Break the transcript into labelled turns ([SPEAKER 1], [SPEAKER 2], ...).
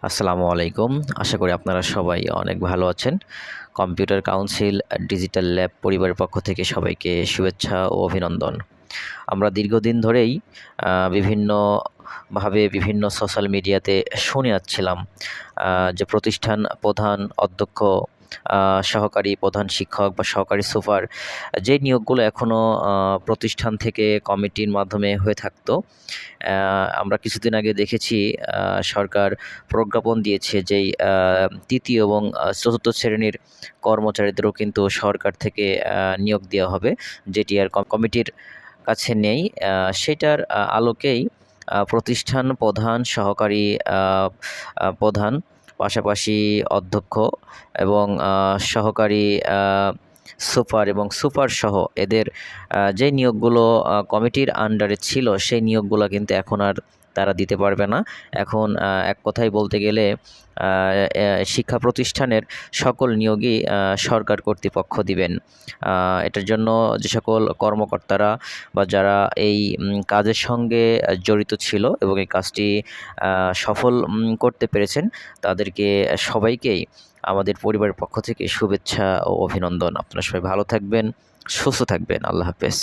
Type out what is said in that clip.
[SPEAKER 1] আসসালামু আলাইকুম। আশা করি আপনারা সবাই অনেক ভালো আছেন। কম্পিউটার কাউন্সিল ডিজিটাল ল্যাব পরিবারের পক্ষ থেকে সবাইকে শুভেচ্ছা ও অভিনন্দন। আমরা দীর্ঘদিন ধরেই বিভিন্নভাবে বিভিন্ন সোশ্যাল মিডিয়াতে শুনে যাচ্ছিলাম যে প্রতিষ্ঠান প্রধান, অধ্যক্ষ, সহকারী প্রধান শিক্ষক বা সহকারী সুপার যে নিয়োগগুলো এখনও প্রতিষ্ঠান থেকে কমিটির মাধ্যমে হয়ে থাকতো। আমরা কিছুদিন আগে দেখেছি সরকার প্রজ্ঞাপন দিয়েছে যেই ৩য় এবং ৪র্থ শ্রেণীর কর্মচারীদেরও কিন্তু সরকার থেকে নিয়োগ দেওয়া হবে, যেটি আর কমিটির কাছে নেই। সেটার আলোকেই প্রতিষ্ঠান প্রধান, সহকারী প্রধান, পাশাপাশি অধ্যক্ষ এবং সহকারী সুপার এবং সুপারসহ এদের যে নিয়োগগুলো কমিটির আন্ডারে ছিল, সেই নিয়োগগুলো কিন্তু এখন আর তারা দিতে পারবে না। এখন এক কথায় বলতে গেলে শিক্ষা প্রতিষ্ঠানের সকল নিয়োগই সরকার কর্তৃপক্ষ দিবেন। এটার জন্য যে সকল কর্মকর্তারা বা যারা এই কাজের সঙ্গে জড়িত ছিল এবং এই কাজটি সফল করতে পেরেছেন, তাদেরকে সবাইকেই আমাদের পরিবারের পক্ষ থেকে শুভেচ্ছা ও অভিনন্দন। আপনারা সবাই ভালো থাকবেন, সুস্থ থাকবেন। আল্লাহ হাফেজ।